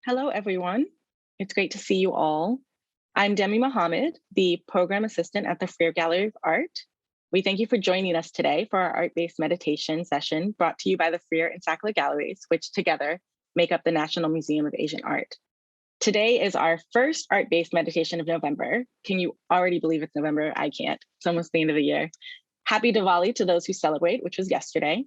Hello, everyone. It's great to see you all. I'm Demi Mohammed, the program assistant at the Freer Gallery of Art. We thank you for joining us today for our art-based meditation session brought to you by the Freer and Sackler Galleries, which together make up the National Museum of Asian Art. Today is our first art-based meditation of November. Can you already believe it's November? I can't. It's almost the end of the year. Happy Diwali to those who celebrate, which was yesterday.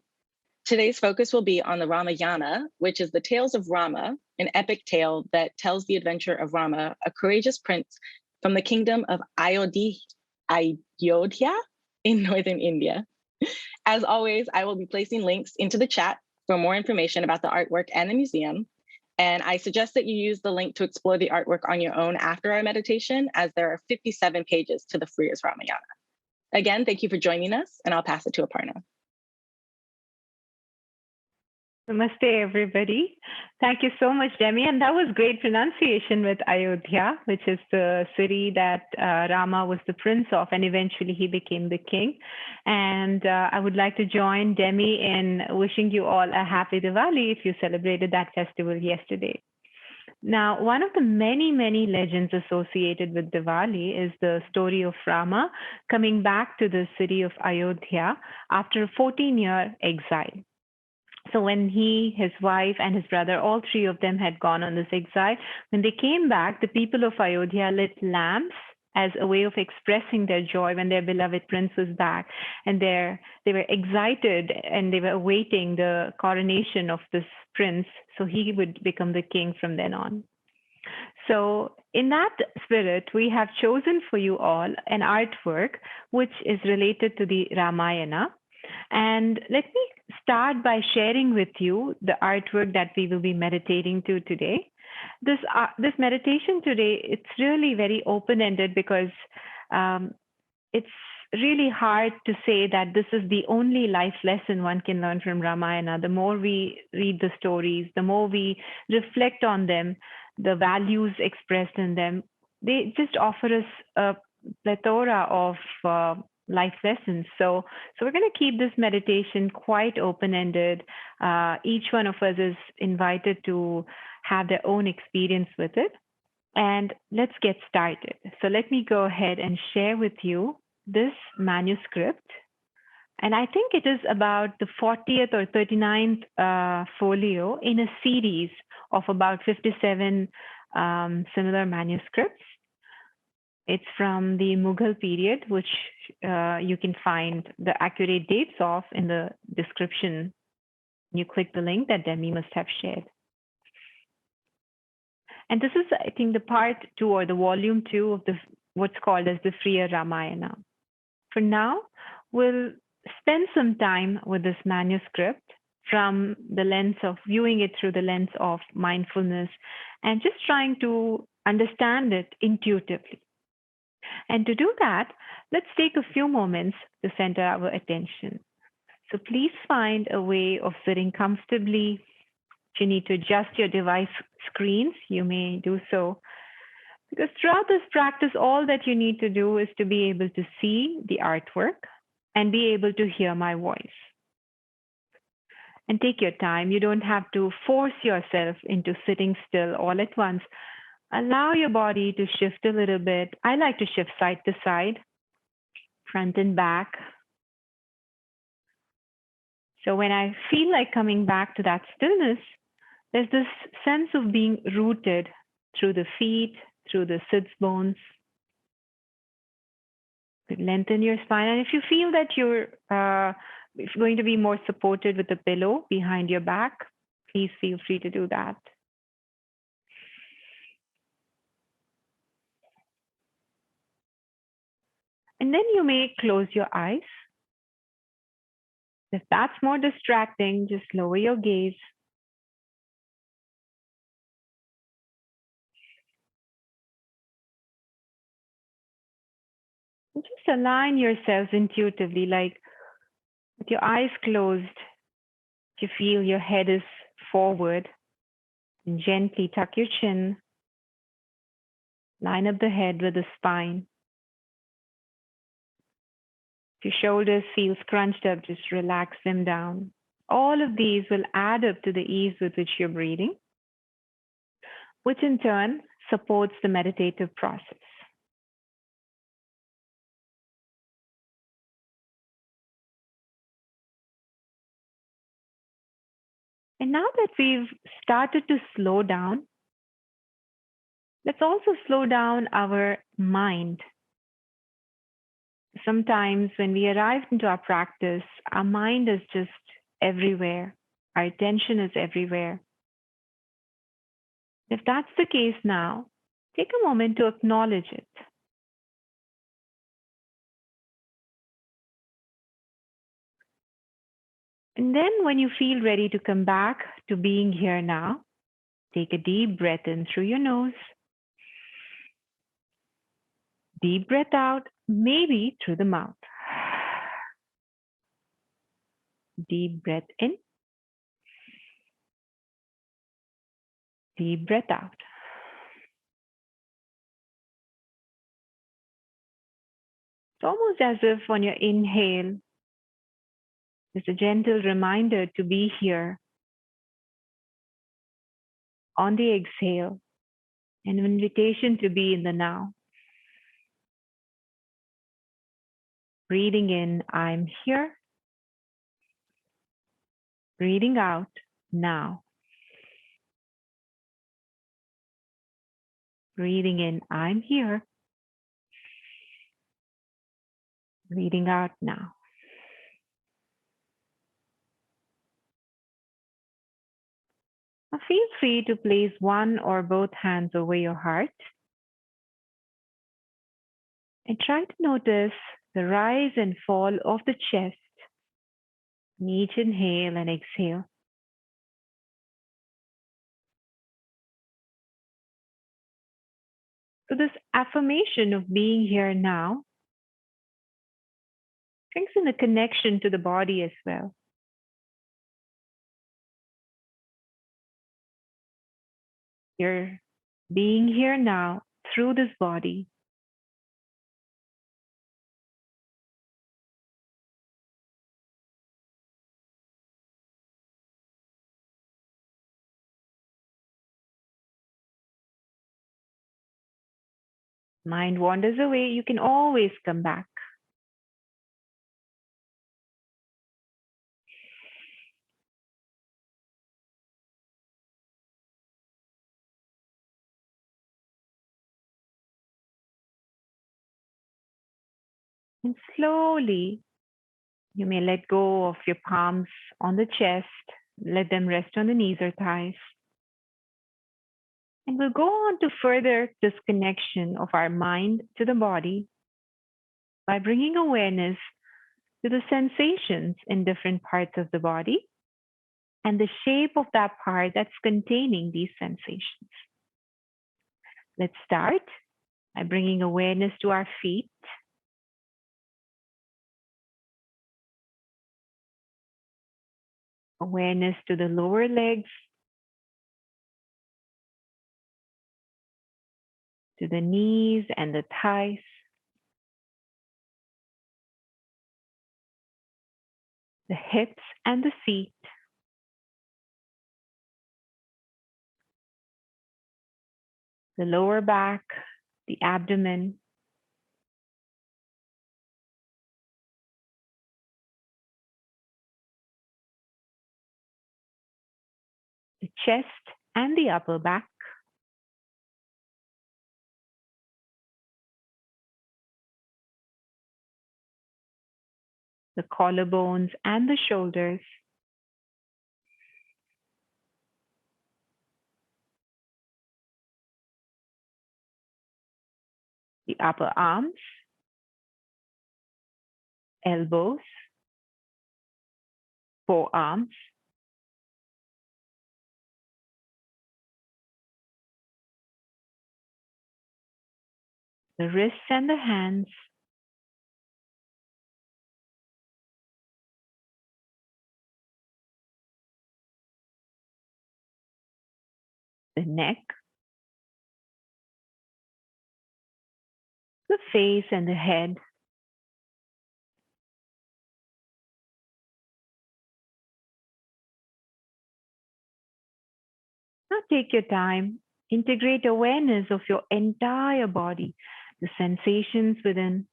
Today's focus will be on the Ramayana, which is the tales of Rama, an epic tale that tells the adventure of Rama, a courageous prince from the kingdom of Ayodhya in northern India. As always, I will be placing links into the chat for more information about the artwork and the museum. And I suggest that you use the link to explore the artwork on your own after our meditation, as there are 57 pages to the Freer's Ramayana. Again, thank you for joining us, and I'll pass it to Aparna. Namaste, everybody. Thank you so much, Demi. And that was great pronunciation with Ayodhya, which is the city that Rama was the prince of, and eventually he became the king. And I would like to join Demi in wishing you all a happy Diwali if you celebrated that festival yesterday. Now, one of the many, many legends associated with Diwali is the story of Rama coming back to the city of Ayodhya after a 14-year exile. So when he, his wife, and his brother, all three of them had gone on this exile, when they came back, the people of Ayodhya lit lamps as a way of expressing their joy when their beloved prince was back. And they were excited and they were awaiting the coronation of this prince, so he would become the king from then on. So in that spirit, we have chosen for you all an artwork which is related to the Ramayana. And let me start by sharing with you the artwork that we will be meditating to today. This meditation today, it's really very open-ended because it's really hard to say that this is the only life lesson one can learn from Ramayana. The more we read the stories, the more we reflect on them, the values expressed in them, they just offer us a plethora of life lessons. So we're going to keep this meditation quite open-ended. Each one of us is invited to have their own experience with it. And let's get started. So let me go ahead and share with you this manuscript. And I think it is about the 40th or 39th folio in a series of about 57 similar manuscripts. It's from the Mughal period, which you can find the accurate dates of in the description. You click the link that Demi must have shared. And this is, I think, the part 2 or the volume 2 of what's called as the Freer Ramayana. For now, we'll spend some time with this manuscript from the lens of viewing it through the lens of mindfulness and just trying to understand it intuitively. And to do that, let's take a few moments to center our attention. So please find a way of sitting comfortably. If you need to adjust your device screens, you may do so. Because throughout this practice, all that you need to do is to be able to see the artwork and be able to hear my voice. And take your time. You don't have to force yourself into sitting still all at once. Allow your body to shift a little bit. I like to shift side to side, front and back. So when I feel like coming back to that stillness, there's this sense of being rooted through the feet, through the sits bones. Lengthen your spine. And if you feel that you're going to be more supported with a pillow behind your back, please feel free to do that. And then you may close your eyes. If that's more distracting, just lower your gaze. And just align yourselves intuitively, like with your eyes closed, you feel your head is forward. And gently tuck your chin. Line up the head with the spine. If your shoulders feel scrunched up, just relax them down. All of these will add up to the ease with which you're breathing. which in turn supports the meditative process. And now that we've started to slow down, let's also slow down our mind. Sometimes when we arrive into our practice, our mind is just everywhere. Our attention is everywhere. If that's the case now, take a moment to acknowledge it. And then when you feel ready to come back to being here now, take a deep breath in through your nose. Deep breath out, maybe through the mouth. Deep breath in. Deep breath out. It's almost as if on your inhale, there's a gentle reminder to be here. On the exhale, an invitation to be in the now. Breathing in, I'm here. Breathing out, now. Breathing in, I'm here. Breathing out, now. Now feel free to place one or both hands over your heart and try to notice the rise and fall of the chest in each inhale and exhale. So this affirmation of being here now strengthens the connection to the body as well. You're being here now through this body. Mind wanders away, you can always come back. And slowly, you may let go of your palms on the chest, let them rest on the knees or thighs. And we'll go on to further this connection of our mind to the body by bringing awareness to the sensations in different parts of the body and the shape of that part that's containing these sensations. Let's start by bringing awareness to our feet. Awareness to the lower legs, to the knees and the thighs. The hips and the feet. The lower back, the abdomen. The chest and the upper back. The collarbones and the shoulders. The upper arms, elbows, forearms, the wrists and the hands, the neck, the face and the head. Now take your time Integrate awareness of your entire body, the sensations within,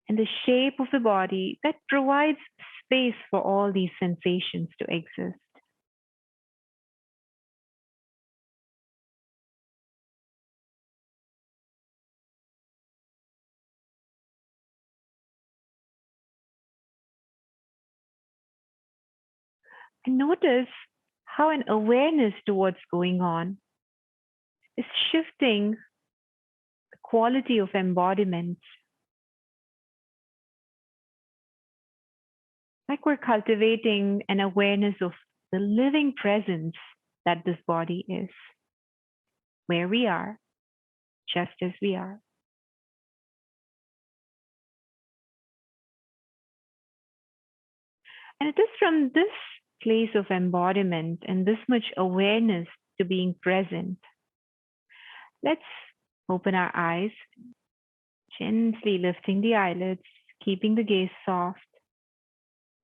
and the shape of the body that provides space for all these sensations to exist. And notice how an awareness to what's going on is shifting the quality of embodiment. Like we're cultivating an awareness of the living presence that this body is, where we are, just as we are. And it is from this place of embodiment and this much awareness to being present. Let's open our eyes, gently lifting the eyelids, keeping the gaze soft,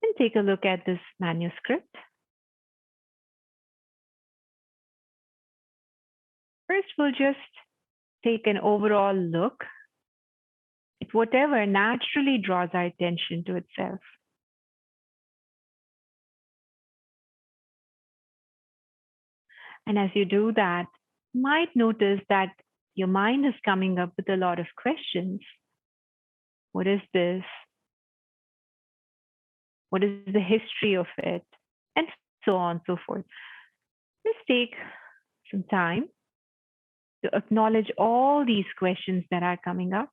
and take a look at this manuscript. First, we'll just take an overall look at whatever naturally draws our attention to itself. And as you do that, you might notice that your mind is coming up with a lot of questions. What is this? What is the history of it? And so on and so forth. Just take some time to acknowledge all these questions that are coming up.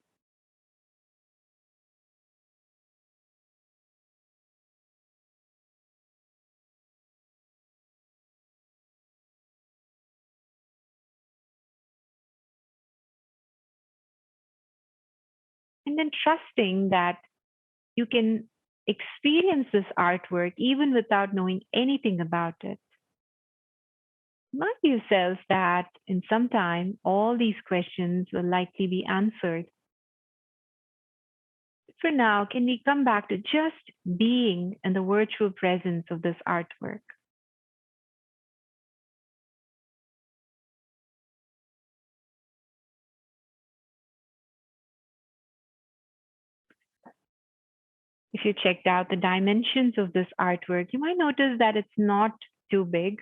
And then trusting that you can experience this artwork even without knowing anything about it. Remind yourself that in some time, all these questions will likely be answered. For now, can we come back to just being in the virtual presence of this artwork? If you checked out the dimensions of this artwork, you might notice that it's not too big.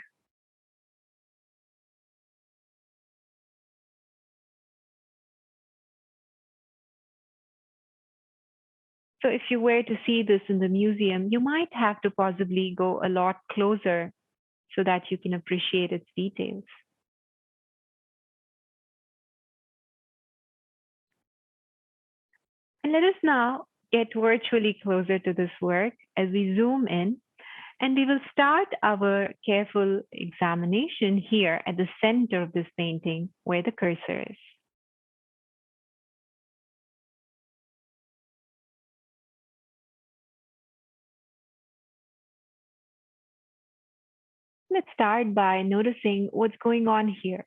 So if you were to see this in the museum, you might have to possibly go a lot closer so that you can appreciate its details. And let us now get virtually closer to this work as we zoom in, and we will start our careful examination here at the center of this painting where the cursor is. Let's start by noticing what's going on here.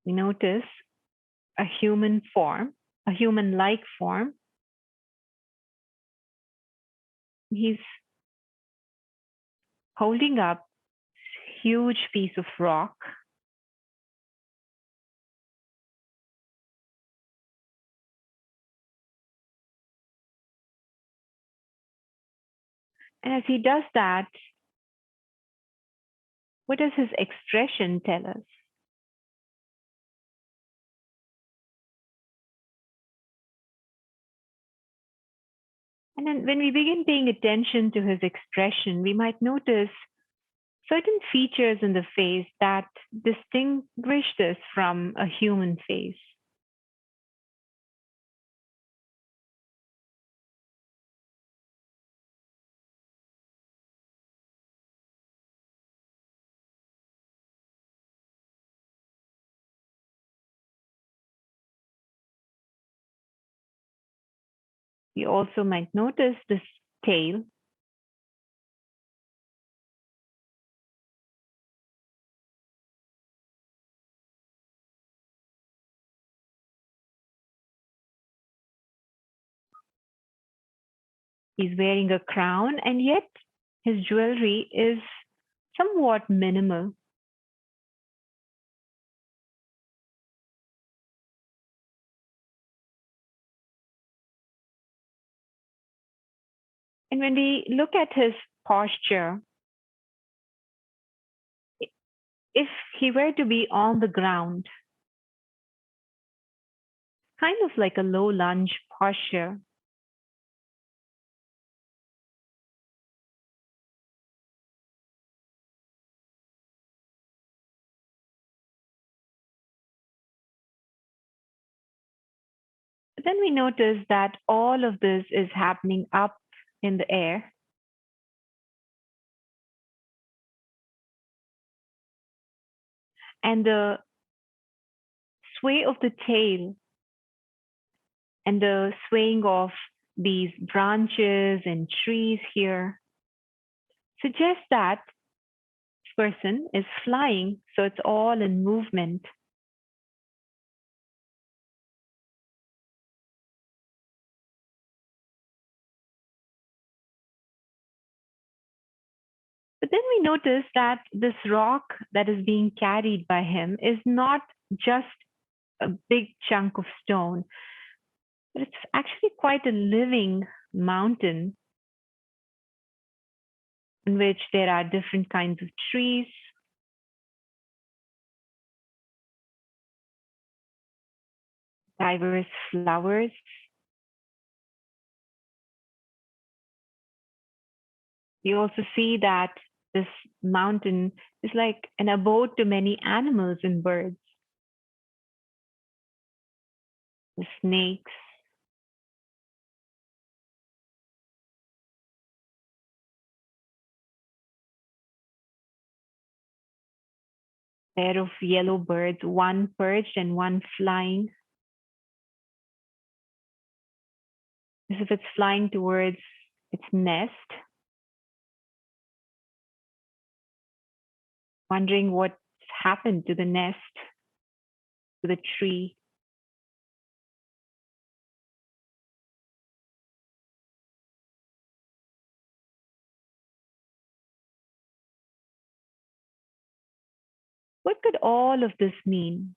We notice a human form, a human-like form. He's holding up a huge piece of rock. And as he does that, what does his expression tell us? And then when we begin paying attention to his expression, we might notice certain features in the face that distinguish this from a human face. We also might notice this tail. He's wearing a crown, and yet his jewelry is somewhat minimal. And when we look at his posture, if he were to be on the ground, kind of like a low lunge posture, but then we notice that all of this is happening up in the air. And the sway of the tail and the swaying of these branches and trees here suggests that this person is flying, so it's all in movement. But then we notice that this rock that is being carried by him is not just a big chunk of stone, but it's actually quite a living mountain in which there are different kinds of trees, diverse flowers. We also see that this mountain is like an abode to many animals and birds, the snakes, pair of yellow birds, one perched and one flying, as if it's flying towards its nest, wondering what's happened to the nest, to the tree. What could all of this mean?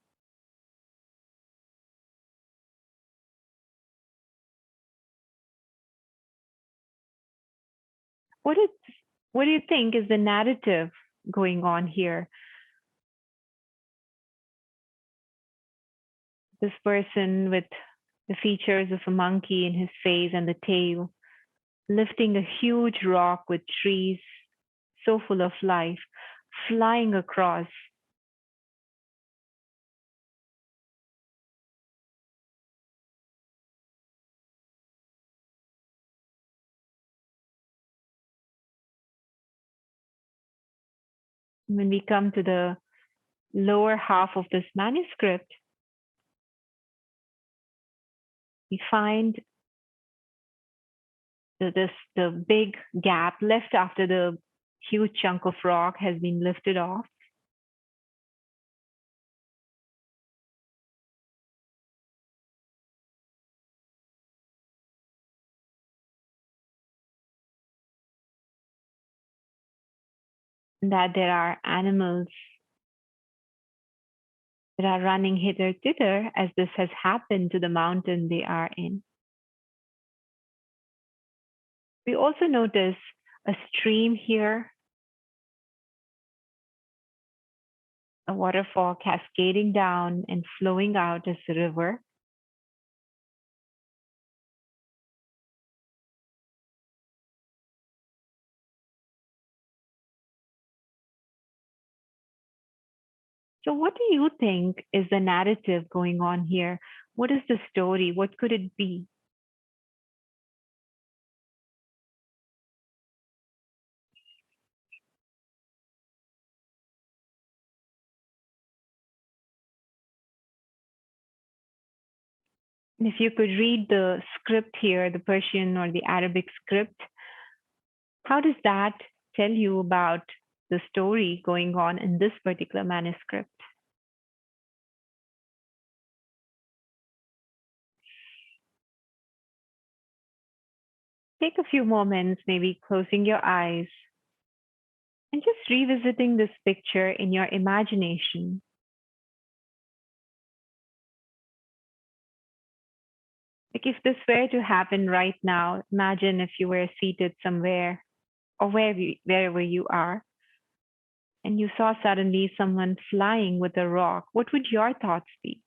What, is, what do you think is the narrative going on here? This person with the features of a monkey in his face and the tail, lifting a huge rock with trees so full of life, flying across. When we come to the lower half of this manuscript, we find the big gap left after the huge chunk of rock has been lifted off. That there are animals that are running hither thither as this has happened to the mountain they are in. We also notice a stream here, a waterfall cascading down and flowing out as a river. So, what do you think is the narrative going on here? What is the story? What could it be? And if you could read the script here, the Persian or the Arabic script, how does that tell you about the story going on in this particular manuscript? Take a few moments, maybe closing your eyes and just revisiting this picture in your imagination. Like if this were to happen right now, imagine if you were seated somewhere or wherever you are, and you saw suddenly someone flying with a rock. What would your thoughts be?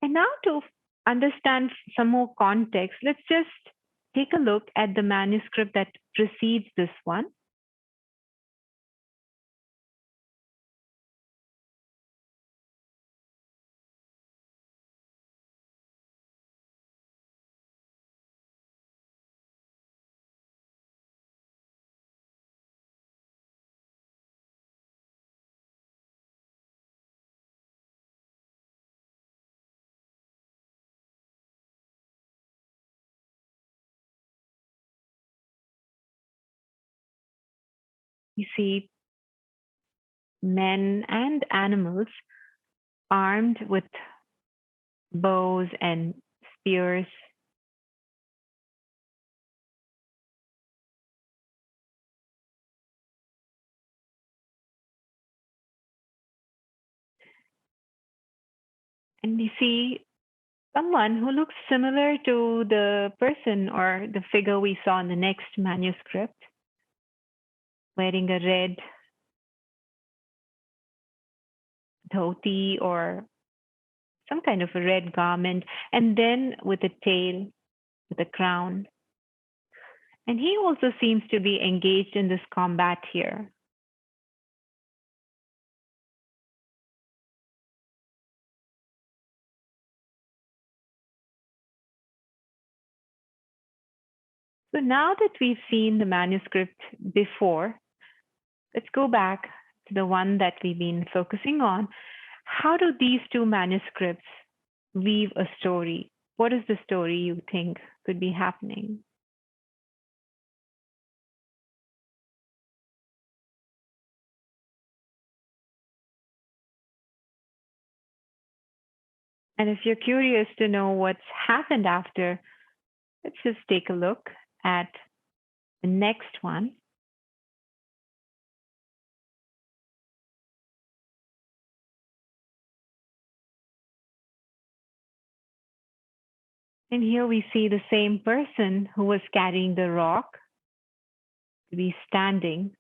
And now to understand some more context, let's just take a look at the manuscript that precedes this one. You see men and animals armed with bows and spears. And we see someone who looks similar to the person or the figure we saw in the next manuscript, wearing a red dhoti or some kind of a red garment, and then with a tail, with a crown. And he also seems to be engaged in this combat here. So now that we've seen the manuscript before, let's go back to the one that we've been focusing on. How do these two manuscripts weave a story? What is the story you think could be happening? And if you're curious to know what's happened after, let's just take a look at the next one. And here we see the same person who was carrying the rock to be standing.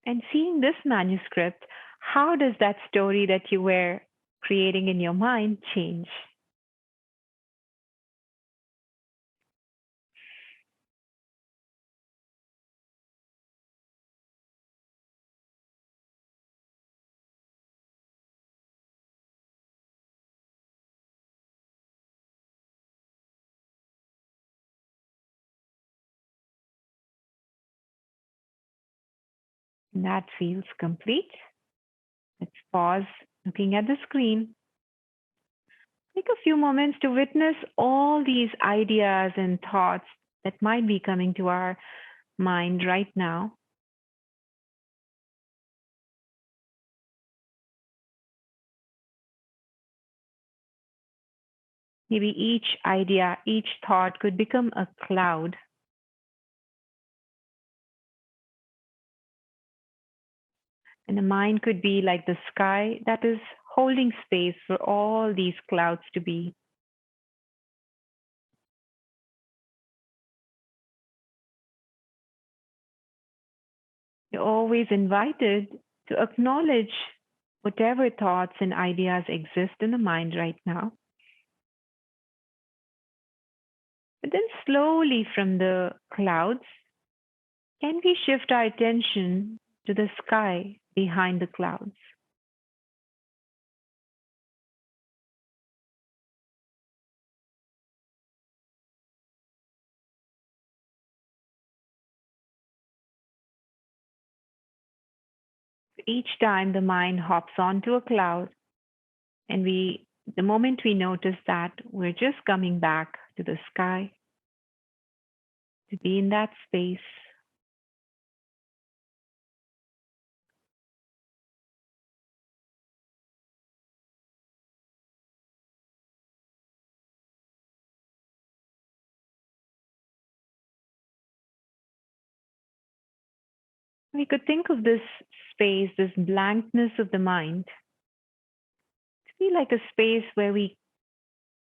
And seeing this manuscript, how does that story that you were creating in your mind change? And that feels complete. Let's pause looking at the screen. Take a few moments to witness all these ideas and thoughts that might be coming to our mind right now. Maybe each idea, each thought could become a cloud. And the mind could be like the sky that is holding space for all these clouds to be. You're always invited to acknowledge whatever thoughts and ideas exist in the mind right now. But then slowly from the clouds, can we shift our attention to the sky behind the clouds? Each time the mind hops onto a cloud, and the moment we notice that, we're just coming back to the sky, to be in that space. We could think of this space, this blankness of the mind, to be like a space where we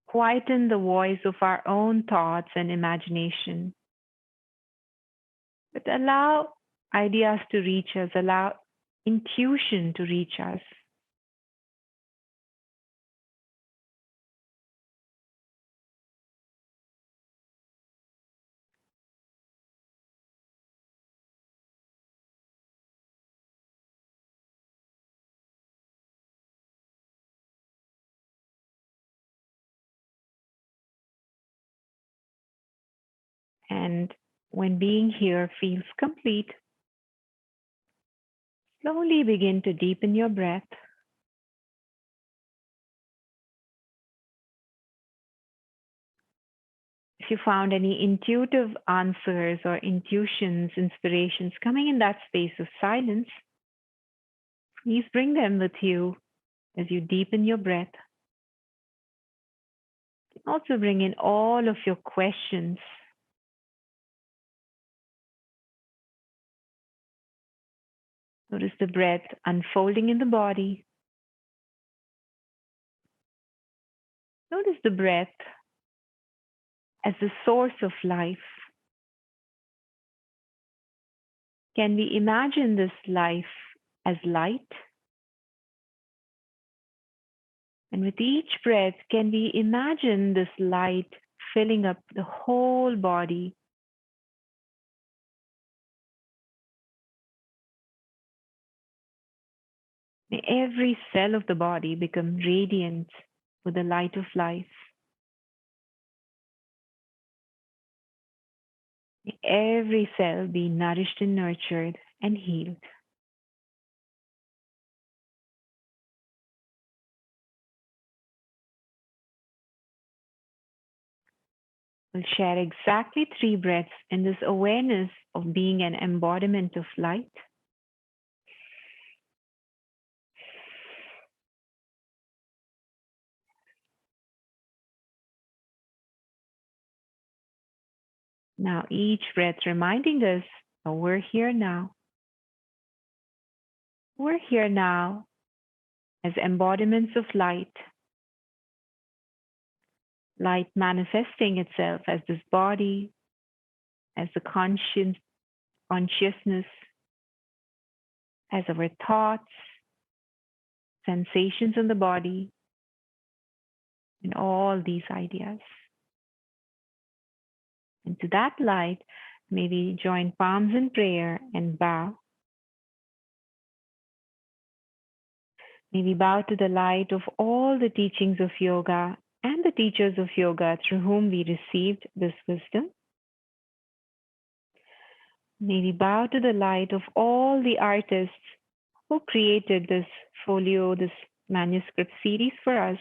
quieten the voice of our own thoughts and imagination, but allow ideas to reach us, allow intuition to reach us. And when being here feels complete, slowly begin to deepen your breath. If you found any intuitive answers or intuitions, inspirations coming in that space of silence, please bring them with you as you deepen your breath. Also bring in all of your questions. Notice the breath unfolding in the body. Notice the breath as the source of life. Can we imagine this life as light? And with each breath, can we imagine this light filling up the whole body? May every cell of the body become radiant with the light of life. May every cell be nourished and nurtured and healed. We'll share exactly 3 breaths in this awareness of being an embodiment of light. Now, each breath reminding us that we're here now. We're here now as embodiments of light. Light manifesting itself as this body, as the consciousness, as our thoughts, sensations in the body, and all these ideas. And to that light, may we join palms in prayer and bow. May we bow to the light of all the teachings of yoga and the teachers of yoga through whom we received this wisdom. May we bow to the light of all the artists who created this folio, this manuscript series for us.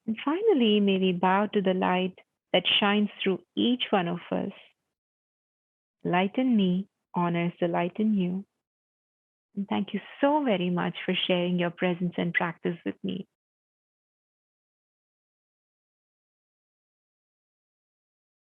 And finally, may we bow to the light that shines through each one of us. Light in me honors the light in you. And thank you so very much for sharing your presence and practice with me.